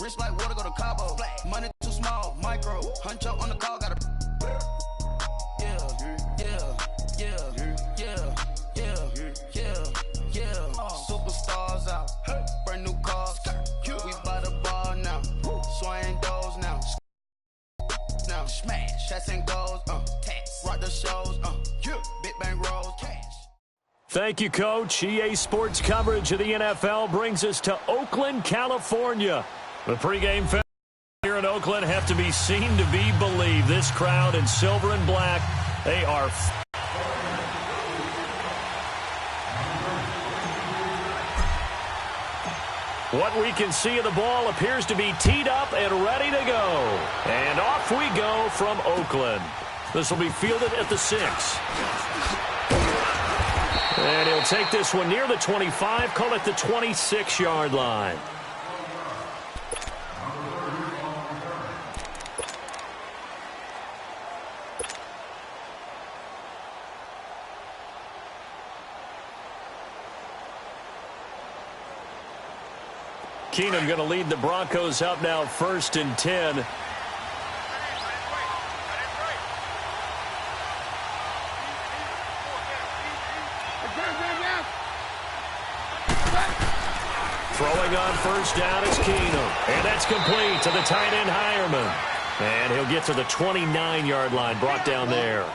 Rich like water, go to Cabo. Money too small, micro. Hunch up on the call, gotta. Superstars out, brand new cars. We by the bar now, swaying doors now. Now smash, shots and goals, rock the shows, big bang rolls, cash. Thank you, Coach. EA Sports coverage of the NFL brings us to Oakland, California. The pregame fans here in Oakland have to be seen to be believed. This crowd in silver and black, they are. What we can see of the ball appears to be teed up and ready to go. And off we go from Oakland. This will be fielded at the 6. And he'll take this one near the 25, call it the 26-yard line. Keenum going to lead the Broncos up now, 1st and 10. Throwing on 1st down is Keenum. And that's complete to the tight end, Hireman. And he'll get to the 29-yard line, brought down there.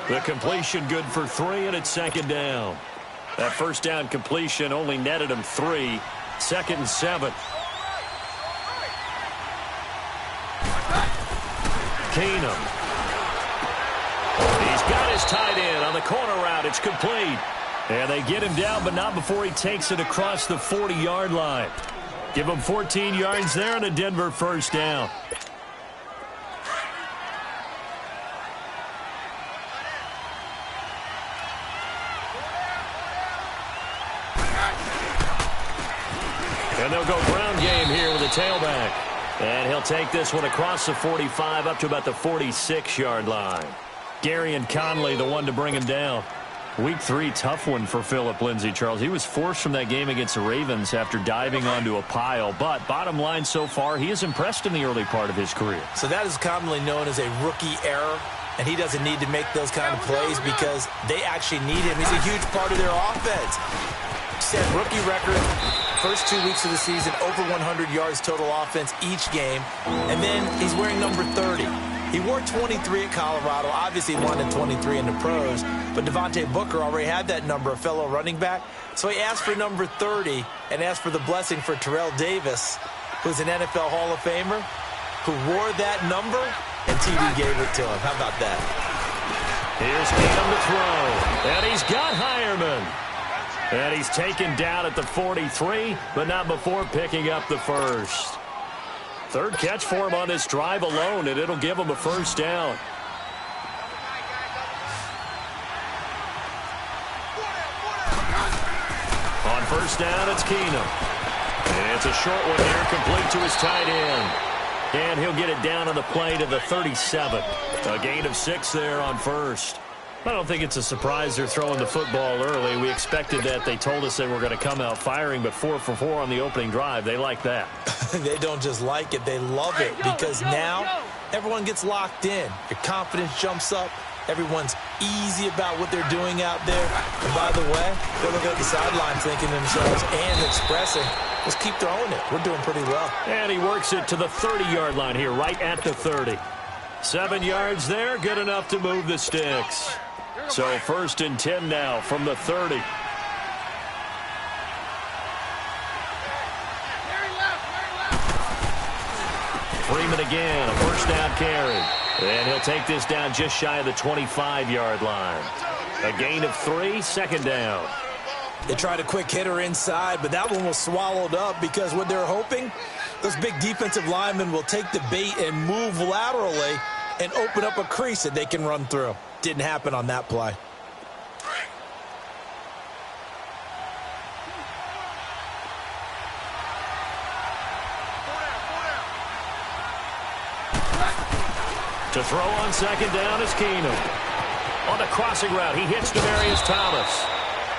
The completion good for 3, and it's 2nd down. That 1st down completion only netted him 3. 2nd and 7. Keenum. He's got his tight end on the corner route. It's complete. And they get him down, but not before he takes it across the 40-yard line. Give him 14 yards there and a Denver 1st down. And they'll go ground game here with a tailback. And he'll take this one across the 45 up to about the 46-yard line. Gary and Conley, the one to bring him down. Week 3, tough one for Phillip Lindsay, Charles. He was forced from that game against the Ravens after diving onto a pile. But bottom line so far, he has impressed in the early part of his career. So that is commonly known as a rookie error. And he doesn't need to make those kind of plays because they actually need him. He's a huge part of their offense. Set rookie record, first 2 weeks of the season, over 100 yards total offense each game. And then he's wearing number 30. He wore 23 at Colorado. Obviously he wanted 23 in the pros. But Devontae Booker already had that number, a fellow running back. So he asked for number 30 and asked for the blessing for Terrell Davis, who's an NFL Hall of Famer, who wore that number, and TV gave it to him. How about that? Here's Keenum to throw. And he's got Hireman. And he's taken down at the 43, but not before picking up the 1st. 3rd catch for him on this drive alone, and it'll give him a 1st down. On 1st down, it's Keenum. And it's a short one here, complete to his tight end. And he'll get it down on the play to the 37. A gain of 6 there on 1st. I don't think it's a surprise they're throwing the football early. We expected that. They told us they were going to come out firing, but 4 for 4 on the opening drive. They like that. They don't just like it. They love it because now everyone gets locked in. Your confidence jumps up. Everyone's easy about what they're doing out there. And by the way, they're looking at the sidelines thinking to themselves and expressing, let's keep throwing it. We're doing pretty well. And he works it to the 30-yard line here, right at the 30. 7 yards there, good enough to move the sticks. So 1st and 10 now from the 30. Freeman again, a 1st down carry. And he'll take this down just shy of the 25-yard line. A gain of 3, 2nd down. They tried a quick hitter inside, but that one was swallowed up because what they're hoping, those big defensive linemen will take the bait and move laterally and open up a crease that they can run through. Didn't happen on that play. To throw on 2nd down is Keenum. On the crossing route, he hits Demaryius Thomas.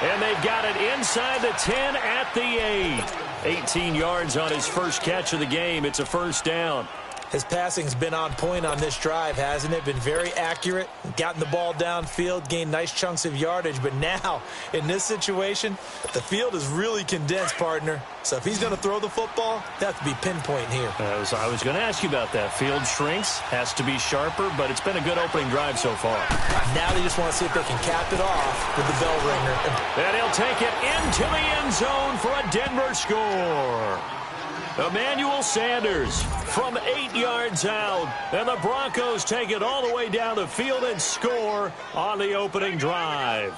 And they've got it inside the 10 at the 8. 18 yards on his first catch of the game. It's a first down. His passing's been on point on this drive, hasn't it? Been very accurate, gotten the ball downfield, gained nice chunks of yardage. But now, in this situation, the field is really condensed, partner. So if he's going to throw the football, he'll have to be pinpoint here. I was going to ask you about that. Field shrinks, has to be sharper, but it's been a good opening drive so far. Now they just want to see if they can cap it off with the bell ringer. And he'll take it into the end zone for a Denver score. Emmanuel Sanders from 8 yards out, and the Broncos take it all the way down the field and score on the opening drive.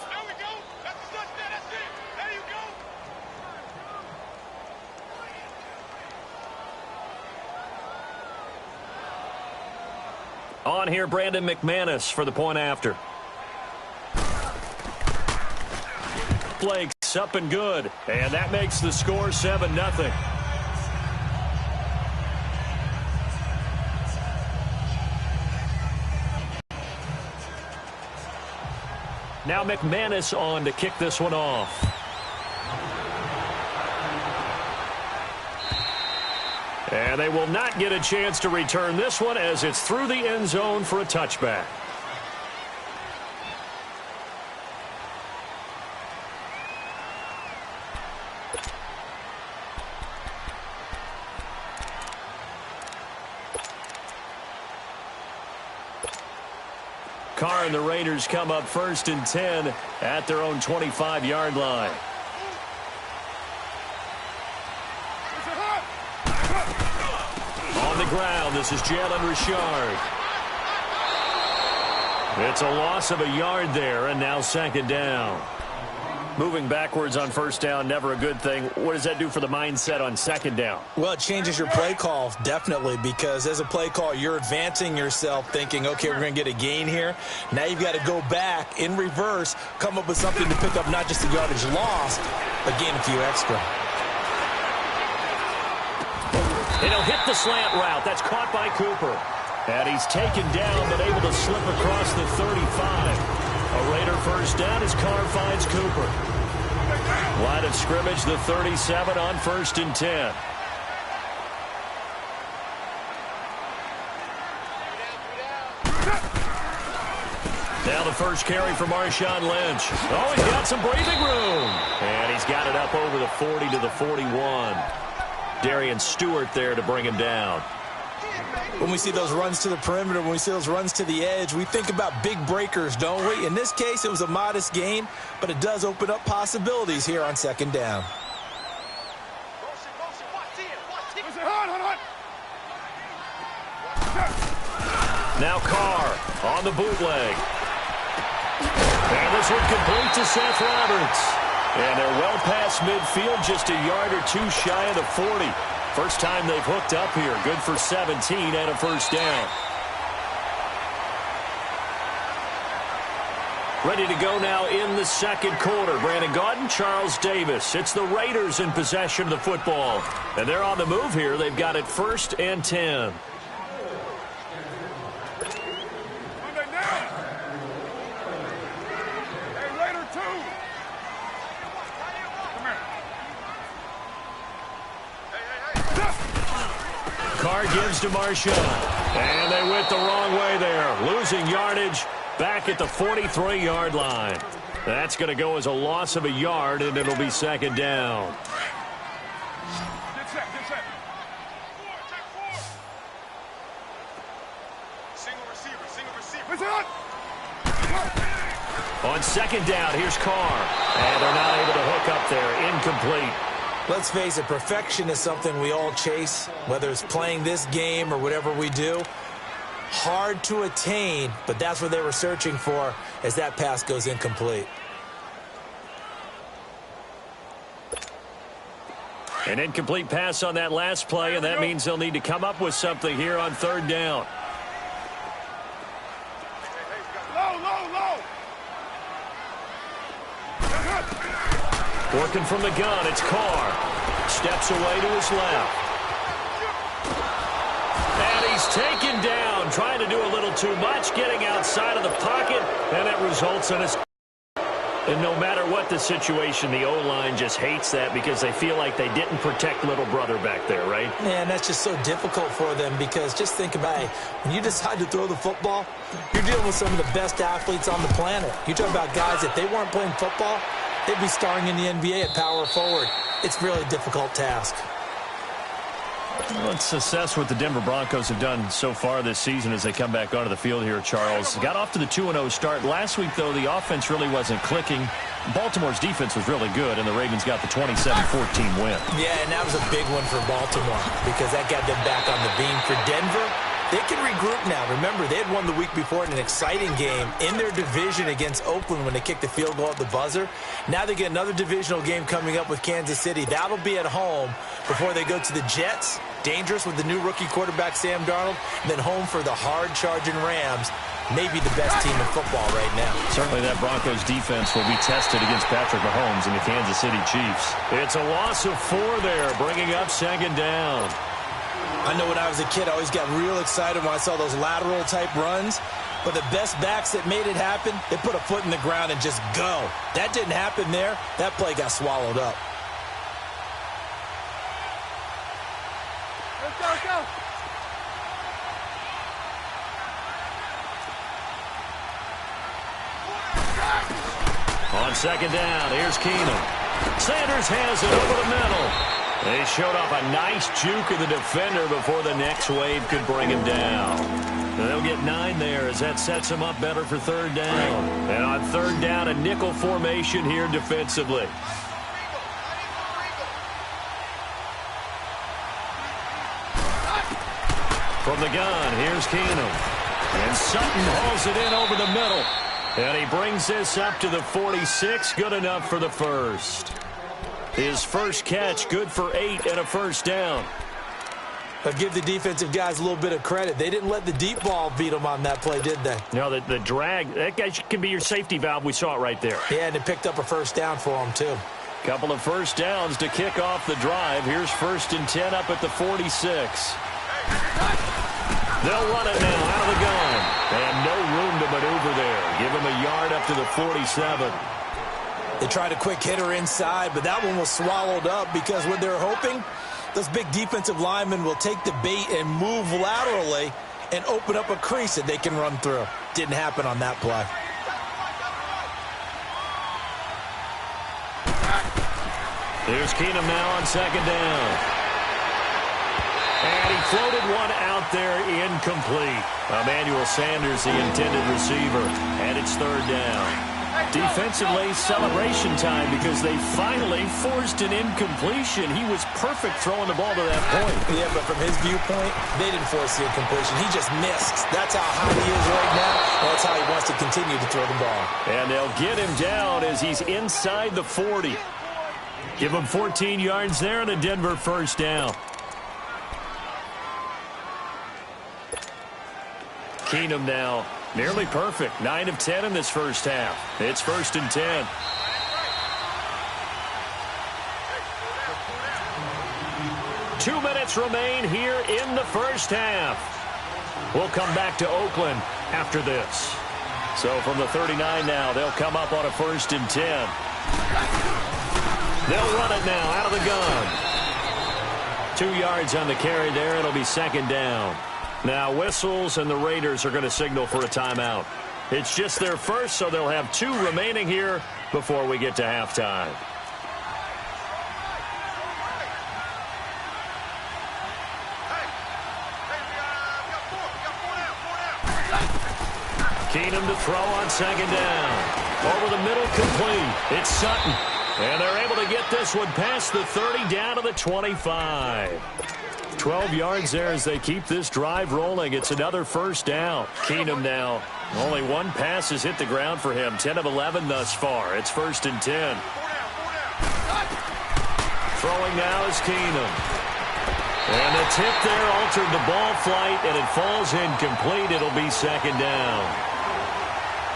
On here, Brandon McManus for the point after. Blake's up and good, and that makes the score 7-0. Now McManus on to kick this one off. And they will not get a chance to return this one as it's through the end zone for a touchback. Carr and the Raiders come up 1st and 10 at their own 25-yard line. On the ground, this is Jalen Richard. It's a loss of a yard there, and now 2nd down. Moving backwards on 1st down, never a good thing. What does that do for the mindset on 2nd down? Well, it changes your play call, definitely, because as a play call, you're advancing yourself thinking, okay, we're going to get a gain here. Now you've got to go back in reverse, come up with something to pick up not just the yardage lost, but gain a few extra. And he'll hit the slant route. That's caught by Cooper. And he's taken down, but able to slip across the 35. A Raider first down as Carr finds Cooper. Line of scrimmage, the 37 on 1st and 10. Now the first carry for Marshawn Lynch. Oh, he's got some breathing room. And he's got it up over the 40 to the 41. Darian Stewart there to bring him down. When we see those runs to the perimeter, when we see those runs to the edge, we think about big breakers, don't we? In this case, it was a modest gain, but it does open up possibilities here on 2nd down. Now Carr on the bootleg. And this one complete to Seth Roberts. And they're well past midfield, just a yard or two shy of the 40. First time they've hooked up here. Good for 17 and a first down. Ready to go now in the 2nd quarter. Brandon Gaudin, Charles Davis. It's the Raiders in possession of the football. And they're on the move here. They've got it 1st and 10. Carr gives to Marshawn. And they went the wrong way there. Losing yardage back at the 43-yard line. That's going to go as a loss of a yard, and it'll be 2nd down. Get set, get set. Single receiver. What's up? On 2nd down, here's Carr. And they're not able to hook up there. Incomplete. Let's face it, perfection is something we all chase, whether it's playing this game or whatever we do. Hard to attain, but that's what they were searching for as that pass goes incomplete. An incomplete pass on that last play, and that means they'll need to come up with something here on 3rd down. Working from the gun, it's Carr. Steps away to his left. And he's taken down, trying to do a little too much, getting outside of the pocket, and it results in a... And no matter what the situation, the O-line just hates that because they feel like they didn't protect little brother back there, right? Man, that's just so difficult for them because just think about it. When you decide to throw the football, you're dealing with some of the best athletes on the planet. You talk about guys, if they weren't playing football, they'd be starring in the NBA at power forward. It's really a difficult task. Let's assess what the Denver Broncos have done so far this season as they come back onto the field here, Charles. Got off to the 2-0 start. Last week, though, the offense really wasn't clicking. Baltimore's defense was really good, and the Ravens got the 27-14 win. Yeah, and that was a big one for Baltimore because that got them back on the beam. For Denver, they can regroup now. Remember, they had won the week before in an exciting game in their division against Oakland when they kicked the field goal at the buzzer. Now they get another divisional game coming up with Kansas City. That'll be at home before they go to the Jets. Dangerous with the new rookie quarterback, Sam Darnold. And then home for the hard-charging Rams. Maybe the best team in football right now. Certainly that Broncos defense will be tested against Patrick Mahomes and the Kansas City Chiefs. It's a loss of 4 there, bringing up second down. I know when I was a kid, I always got real excited when I saw those lateral-type runs. But the best backs that made it happen, they put a foot in the ground and just go. That didn't happen there. That play got swallowed up. Let's go, let's go. On second down, here's Keenum. Sanders has it over the middle. They showed off a nice juke of the defender before the next wave could bring him down. They'll get 9 there as that sets them up better for third down. And on third down, a nickel formation here defensively. From the gun, here's Keenum. And Sutton hauls it in over the middle. And he brings this up to the 46, good enough for the first. His first catch, good for 8 and a first down. But give the defensive guys a little bit of credit. They didn't let the deep ball beat them on that play, did they? No, the drag, that guy can be your safety valve. We saw it right there. Yeah, and it picked up a first down for them, too. Couple of first downs to kick off the drive. Here's 1st and 10 up at the 46. They'll run it now out of the gun. And no room to maneuver there. Give him a yard up to the 47. They tried a quick hitter inside, but that one was swallowed up because what they're hoping, those big defensive linemen will take the bait and move laterally and open up a crease that they can run through. Didn't happen on that play. Here's Keenum now on second down. And he floated one out there incomplete. Emmanuel Sanders, the intended receiver. And it's third down. Defensively, celebration time because they finally forced an incompletion. He was perfect throwing the ball to that point. Yeah, but from his viewpoint, they didn't force the incompletion. He just missed. That's how hot he is right now. That's how he wants to continue to throw the ball. And they'll get him down as he's inside the 40. Give him 14 yards there and a Denver first down. Keenum now nearly perfect. 9 of 10 in this first half. It's 1st and 10. Two minutes remain here in the first half. We'll come back to Oakland after this. So from the 39 now, they'll come up on a 1st and 10. They'll run it now out of the gun. 2 yards on the carry there. It'll be second down. Now whistles and the Raiders are going to signal for a timeout. It's just their first, so they'll have 2 remaining here before we get to halftime. Keenum to throw on second down. Over the middle, complete. It's Sutton. And they're able to get this one past the 30 down to the 25. 12 yards there as they keep this drive rolling. It's another first down. Keenum now. Only one pass has hit the ground for him. 10 of 11 thus far. It's 1st and 10. Throwing now is Keenum. And the tip there altered the ball flight, and it falls incomplete. It'll be second down.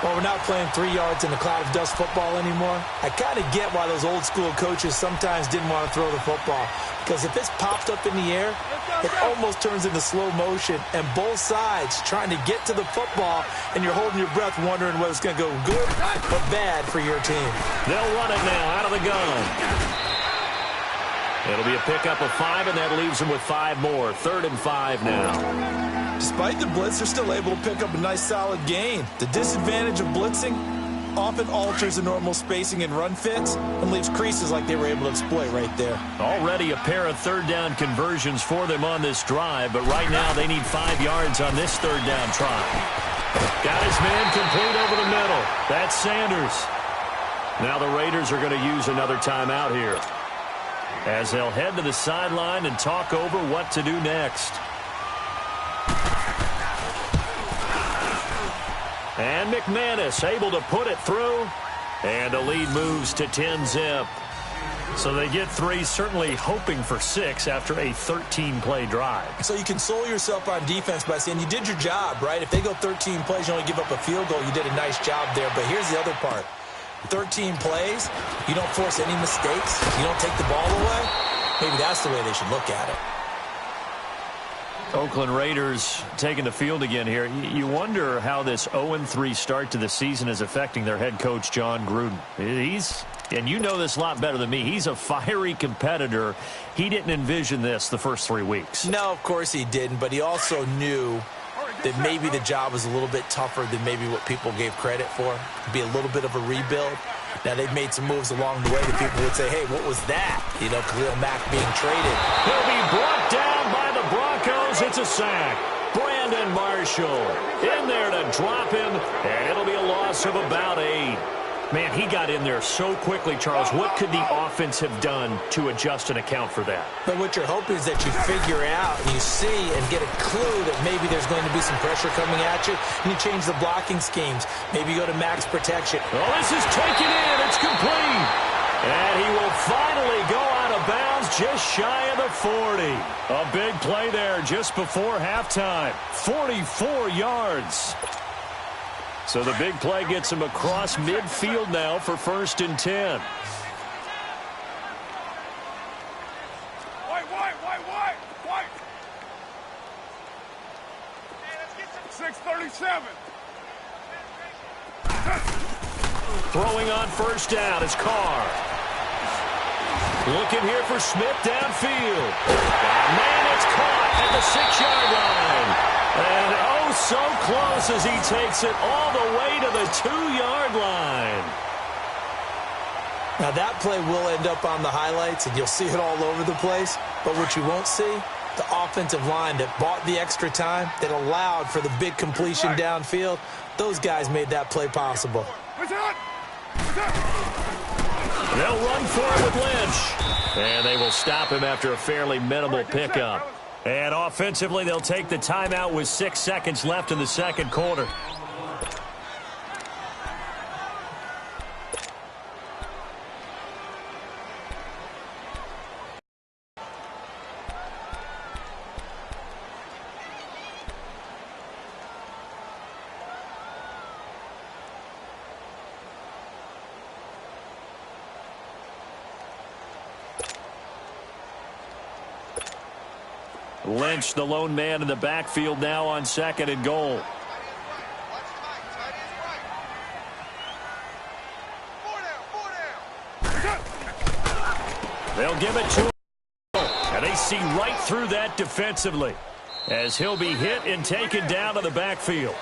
Well, we're not playing 3 yards in a cloud of dust football anymore. I kind of get why those old school coaches sometimes didn't want to throw the football. Because if it's popped up in the air, it almost turns into slow motion. And both sides trying to get to the football, and you're holding your breath wondering whether it's going to go good or bad for your team. They'll run it now out of the gun. It'll be a pickup of 5, and that leaves them with 5 more. 3rd and 5 now. Despite the blitz, they're still able to pick up a nice solid gain. The disadvantage of blitzing often alters the normal spacing and run fits and leaves creases like they were able to exploit right there. Already a pair of 3rd down conversions for them on this drive, but right now they need 5 yards on this 3rd down try. Got his man complete over the middle. That's Sanders. Now the Raiders are going to use another timeout here, as they'll head to the sideline and talk over what to do next. And McManus able to put it through, and the lead moves to 10-zip. So they get 3, certainly hoping for 6 after a 13-play drive. So you console yourself on defense by saying you did your job, right? If they go 13 plays, you only give up a field goal, you did a nice job there. But here's the other part. 13 plays, you don't force any mistakes, you don't take the ball away. Maybe that's the way they should look at it. Oakland Raiders taking the field again here. You wonder how this 0-3 start to the season is affecting their head coach, John Gruden. And you know this a lot better than me, he's a fiery competitor. He didn't envision this the first 3 weeks. No, of course he didn't, but he also knew that maybe the job was a little bit tougher than maybe what people gave credit for. It'd be a little bit of a rebuild. Now, they've made some moves along the way that people would say, hey, what was that? You know, Khalil Mack being traded. He'll be brought down by the Broncos. It's a sack. Brandon Marshall in there to drop him, and it'll be a loss of about 8. Man, he got in there so quickly, Charles. What could the offense have done to adjust and account for that? But what you're hoping is that you figure out, you see, and get a clue that maybe there's going to be some pressure coming at you, and you change the blocking schemes. Maybe you go to max protection. Oh, this is taken in. It's complete. And he will finally go out of bounds just shy of the 40. A big play there just before halftime. 44 yards. So the big play gets him across midfield now for 1st and 10. White. 6:37. Throwing on 1st down is Carr. Looking here for Smith downfield. Man, it's caught at the 6-yard line. And oh, so close as he takes it all the way to the 2-yard line. Now, that play will end up on the highlights, and you'll see it all over the place. But what you won't see, the offensive line that bought the extra time, that allowed for the big completion downfield, those guys made that play possible. They'll run for it with Lynch. And they will stop him after a fairly minimal pickup. And offensively, they'll take the timeout with 6 seconds left in the second quarter. Lynch, the lone man in the backfield now on 2nd and goal. They'll give it to him. And they see right through that defensively, as he'll be hit and taken down to the backfield.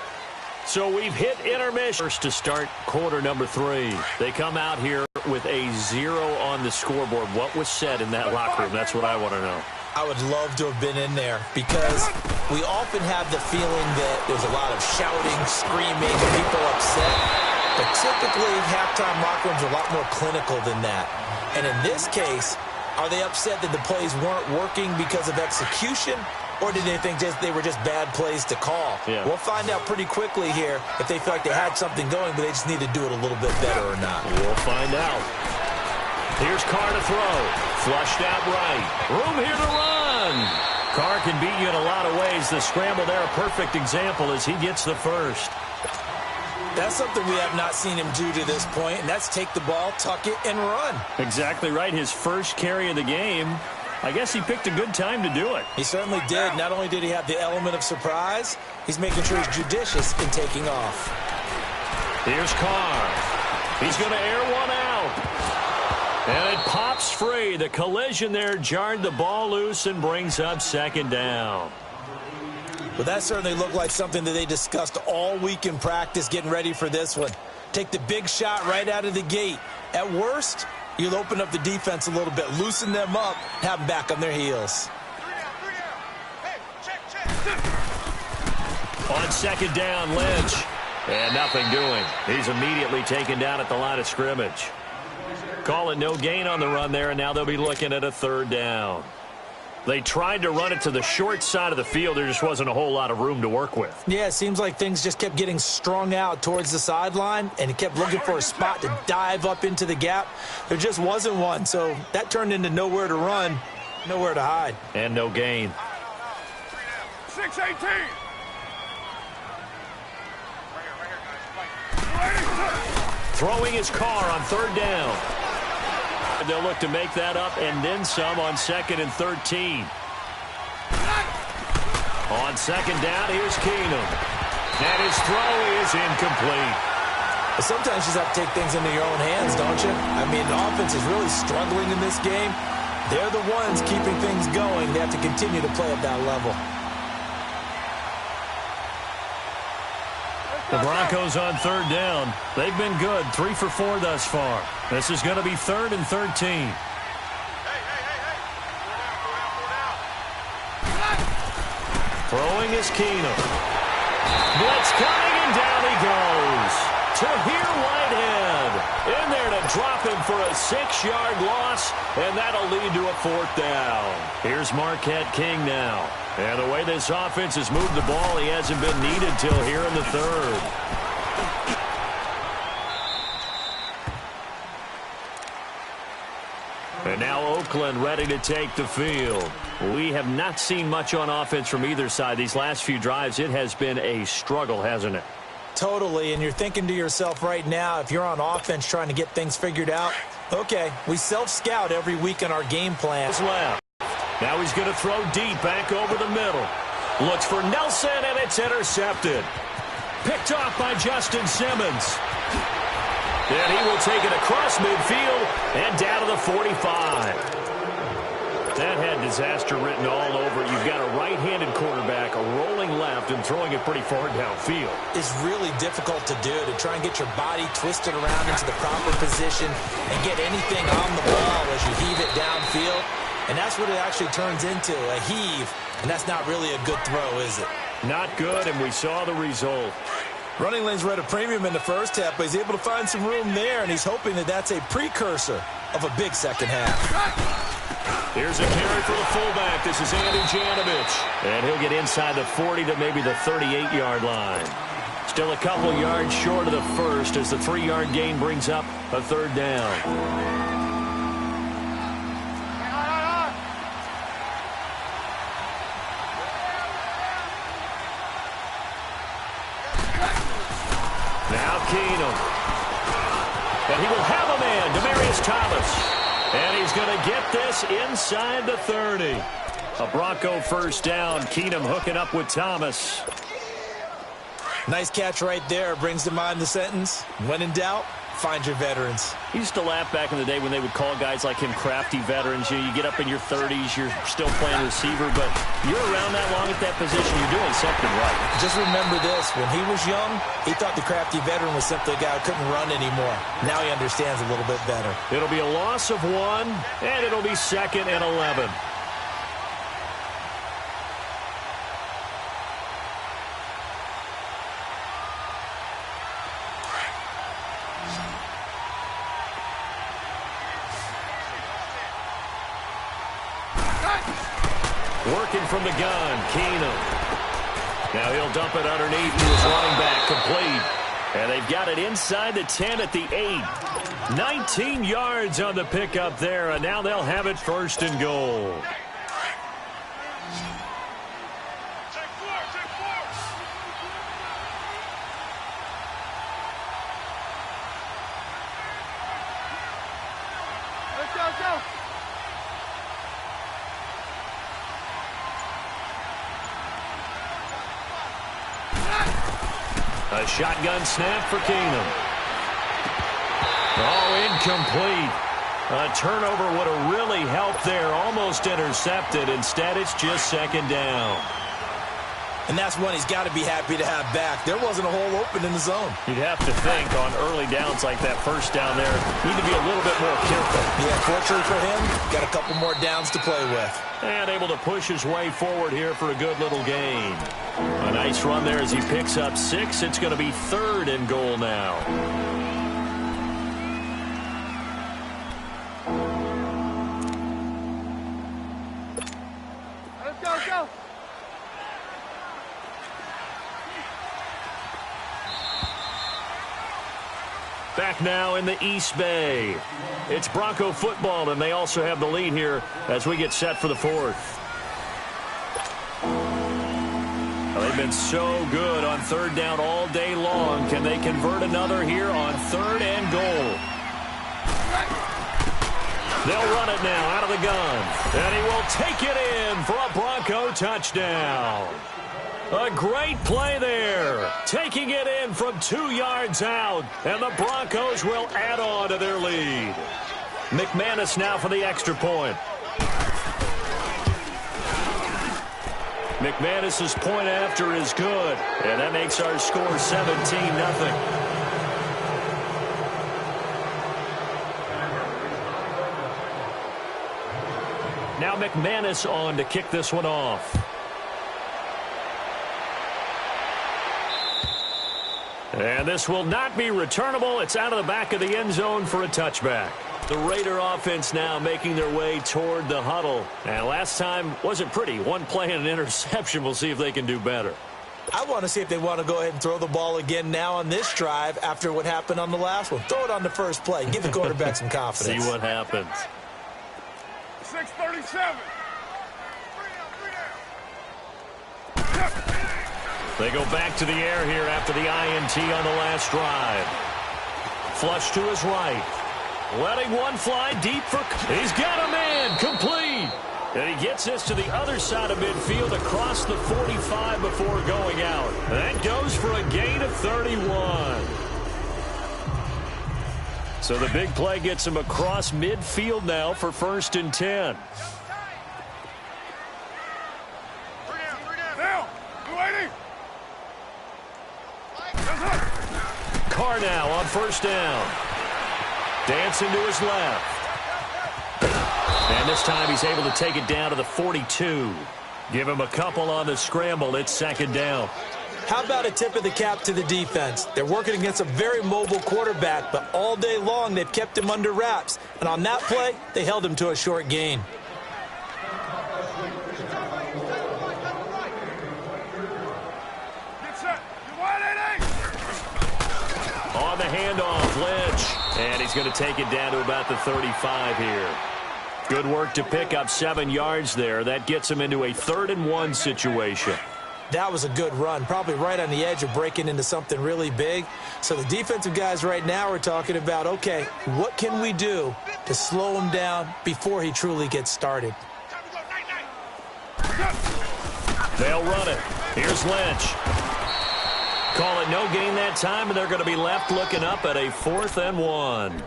So we've hit intermission. First to start quarter number 3. They come out here with a 0 on the scoreboard. What was said in that locker room? That's what I want to know. I would love to have been in there, because we often have the feeling that there's a lot of shouting, screaming, people upset. But typically, halftime locker rooms are a lot more clinical than that. And in this case, are they upset that the plays weren't working because of execution, or did they think they were just bad plays to call? Yeah. We'll find out pretty quickly here if they feel like they had something going, but they just need to do it a little bit better or not. We'll find out. Here's Carr to throw. Flushed out right. Room here to run. Carr can beat you in a lot of ways. The scramble there, a perfect example as he gets the first. That's something we have not seen him do to this point, and that's take the ball, tuck it, and run. Exactly right. His first carry of the game. I guess he picked a good time to do it. He certainly did. Not only did he have the element of surprise, he's making sure he's judicious in taking off. Here's Carr. He's going to air one out. And it pops free. The collision there jarred the ball loose and brings up second down. Well, that certainly looked like something that they discussed all week in practice getting ready for this one. Take the big shot right out of the gate. At worst, you'll open up the defense a little bit, loosen them up, have them back on their heels. Hey, check. On second down, Lynch. And nothing doing. He's immediately taken down at the line of scrimmage. Call it no gain on the run there, and now they'll be looking at a third down. They tried to run it to the short side of the field. There just wasn't a whole lot of room to work with. Yeah, it seems like things just kept getting strung out towards the sideline, and he kept looking for a spot to dive up into the gap. There just wasn't one, so that turned into nowhere to run, nowhere to hide. And no gain. 6-18. Throwing his Carr on third down. They'll look to make that up and then some on 2nd and 13. On second down, here's Keenum. And his throw is incomplete. Sometimes you just have to take things into your own hands, don't you? I mean, the offense is really struggling in this game. They're the ones keeping things going. They have to continue to play at that level. The Broncos on third down. They've been good, 3 for 4 thus far. This is going to be 3rd and 13. Throwing is Keenum. Blitz coming, and down he goes. Tahir Whitehead in there to drop him for a 6-yard loss, and that'll lead to a 4th down. Here's Marquette King now. And the way this offense has moved the ball, he hasn't been needed till here in the 3rd. And now Oakland ready to take the field. We have not seen much on offense from either side. These last few drives, it has been a struggle, hasn't it? Totally, and you're thinking to yourself right now, if you're on offense trying to get things figured out, okay, we self-scout every week on our game plan. Left. Now he's going to throw deep back over the middle. Looks for Nelson, and it's intercepted. Picked off by Justin Simmons. And he will take it across midfield and down to the 45. That had disaster written all over it. You've got a right-handed quarterback rolling left and throwing it pretty far downfield. It's really difficult to do, to try and get your body twisted around into the proper position and get anything on the ball as you heave it downfield. And that's what it actually turns into, a heave. And that's not really a good throw, is it? Not good, and we saw the result. Running lanes were at a premium in the first half, but he's able to find some room there, and he's hoping that that's a precursor of a big second half. Here's a carry for the fullback. This is Andy Janovich. And he'll get inside the 40 to maybe the 38-yard line. Still a couple yards short of the first as the 3-yard gain brings up a 3rd down. Now Keenum. And he will have a man, Demaryius Thomas. And he's going to get this inside the 30. A Bronco first down. Keenum hooking up with Thomas. Nice catch right there. Brings to mind the sentence, when in doubt, find your veterans. He used to laugh back in the day when they would call guys like him crafty veterans. You get up in your 30s, you're still playing receiver, but you're around that long at that position, you're doing something right. Just remember this, when he was young, he thought the crafty veteran was simply a guy who couldn't run anymore. Now he understands a little bit better. It'll be a loss of 1, and it'll be 2nd and 11. Working from the gun, Keenum. Now he'll dump it underneath to his running back, complete. And they've got it inside the 10 at the 8. 19 yards on the pickup there, and now they'll have it 1st and goal. A shotgun snap for Keenum. Oh, incomplete. A turnover would have really helped there. Almost intercepted. Instead, it's just second down. And that's one he's got to be happy to have back. There wasn't a hole open in the zone. You'd have to think on early downs like that first down there, need to be a little bit more careful. Yeah, fortunately for him, got a couple more downs to play with. And able to push his way forward here for a good little gain. A nice run there as he picks up 6. It's going to be 3rd and goal now. Let's go, let's go. Back now in the East Bay. It's Bronco football, and they also have the lead here as we get set for the 4th. Well, they've been so good on 3rd down all day long. Can they convert another here on 3rd and goal? They'll run it now out of the gun. And he will take it in for a Bronco touchdown. A great play there. Taking it in from 2 yards out. And the Broncos will add on to their lead. McManus now for the extra point. McManus's point after is good. And that makes our score 17-0. Now McManus on to kick this one off. And this will not be returnable. It's out of the back of the end zone for a touchback. The Raider offense now making their way toward the huddle. And last time wasn't pretty. One play and an interception. We'll see if they can do better. I want to see if they want to go ahead and throw the ball again now on this drive after what happened on the last one. Throw it on the first play. Give the quarterback some confidence. See what happens. 6:37. They go back to the air here after the INT on the last drive. Flush to his right. Letting one fly deep for... He's got a man. Complete. And he gets this to the other side of midfield across the 45 before going out. That goes for a gain of 31. So the big play gets him across midfield now for 1st and 10. Carr now on 1st down. Dancing to his left. And this time he's able to take it down to the 42. Give him a couple on the scramble. It's 2nd down. How about a tip of the cap to the defense? They're working against a very mobile quarterback, but all day long they've kept him under wraps. And on that play, they held him to a short gain. On the handoff, Lynch. And he's going to take it down to about the 35 here. Good work to pick up 7 yards there. That gets him into a 3rd and 1 situation. That was a good run, probably right on the edge of breaking into something really big. So the defensive guys right now are talking about, okay, what can we do to slow him down before he truly gets started? They'll run it. Here's Lynch. Call it no gain that time, and they're going to be left looking up at a 4th and 1.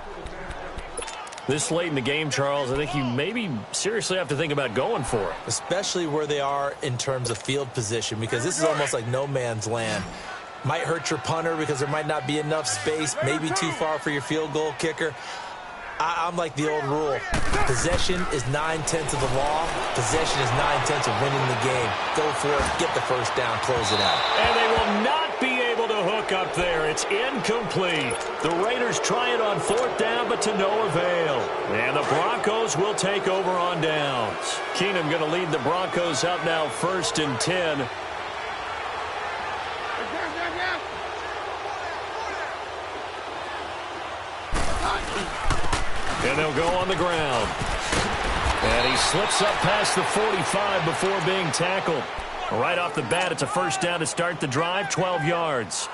This late in the game, Charles, I think you maybe seriously have to think about going for it. Especially where they are in terms of field position, because this is almost like no man's land. Might hurt your punter because there might not be enough space, maybe too far for your field goal kicker. I'm like the old rule. Possession is 9/10 of the law. Possession is 9/10 of winning the game. Go for it. Get the first down. Close it out. And they will not be able to hook up there. It's incomplete. The Raiders try it on 4th down, but to no avail. And the Broncos will take over on downs. Keenum going to lead the Broncos up now 1st and 10. And they'll go on the ground. And he slips up past the 45 before being tackled. Right off the bat, it's a 1st down to start the drive, 12 yards.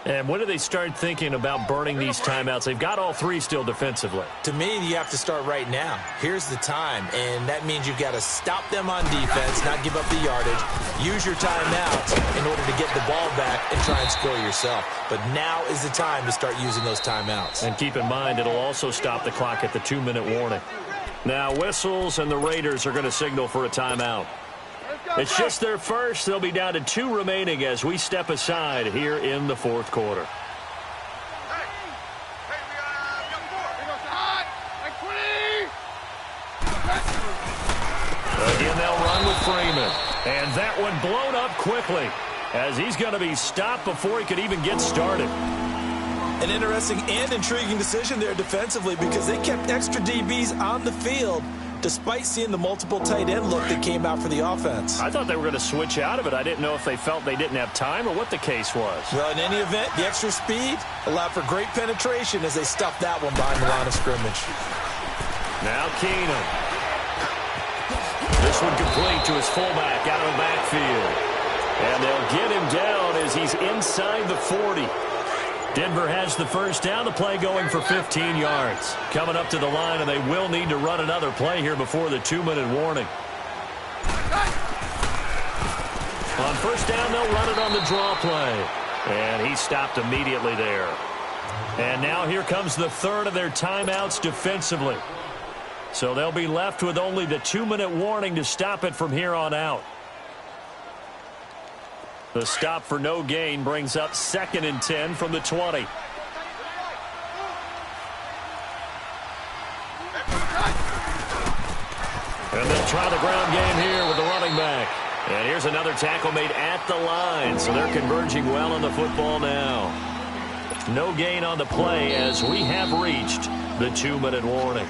And when do they start thinking about burning these timeouts? They've got all three still defensively. To me, you have to start right now. Here's the time, and that means you've got to stop them on defense, not give up the yardage, use your timeouts in order to get the ball back and try and score yourself. But now is the time to start using those timeouts. And keep in mind, it'll also stop the clock at the 2-minute warning. Now whistles, and the Raiders are going to signal for a timeout. It's just their first. They'll be down to 2 remaining as we step aside here in the fourth quarter. Again, they'll run with Freeman. And that one blown up quickly as he's going to be stopped before he could even get started. An interesting and intriguing decision there defensively because they kept extra DBs on the field despite seeing the multiple tight end look that came out for the offense. I thought they were going to switch out of it. I didn't know if they felt they didn't have time or what the case was. Well, in any event, the extra speed allowed for great penetration as they stuffed that one behind the line of scrimmage. Now Keenum. This one complete to his fullback out of the backfield. And they'll get him down as he's inside the 40. Denver has the first down, the play going for 15 yards. Coming up to the line, and they will need to run another play here before the 2-minute warning. On first down, they'll run it on the draw play. And he stopped immediately there. And now here comes the third of their timeouts defensively. So they'll be left with only the 2-minute warning to stop it from here on out. The stop for no gain brings up 2nd and 10 from the 20. And they'll try the ground game here with the running back. And here's another tackle made at the line. So they're converging well on the football now. No gain on the play as we have reached the 2-minute warning.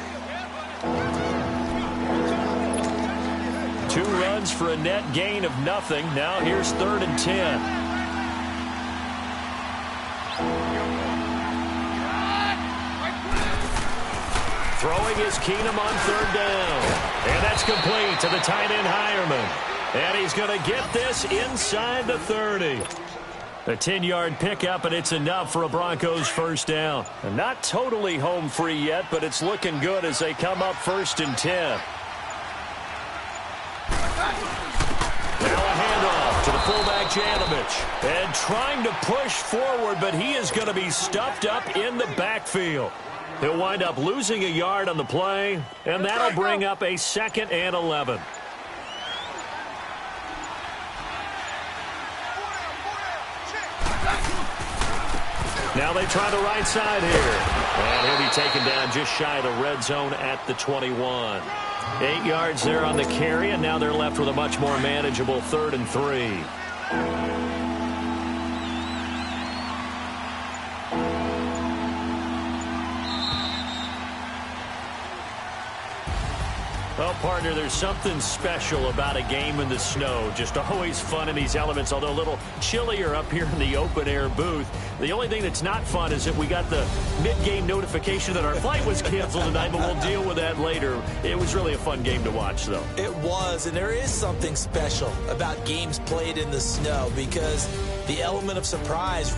2 runs for a net gain of nothing. Now here's 3rd and 10. Throwing is Keenum on 3rd down. And that's complete to the tight end Hireman. And he's going to get this inside the 30. A 10-yard pickup, and it's enough for a Broncos first down. And not totally home free yet, but it's looking good as they come up 1st and 10. Now a handoff to the fullback Janovich. And trying to push forward, but he is going to be stuffed up in the backfield. He'll wind up losing a yard on the play, and that'll bring up a 2nd and 11. Now they try the right side here. And he'll be taken down just shy of the red zone at the 21. 8 yards there on the carry, and now they're left with a much more manageable 3rd and 3. Well, partner, there's something special about a game in the snow. Just always fun in these elements, although a little chillier up here in the open-air booth. The only thing that's not fun is that we got the mid-game notification that our flight was canceled tonight, but we'll deal with that later. It was really a fun game to watch, though. It was, and there is something special about games played in the snow because the element of surprise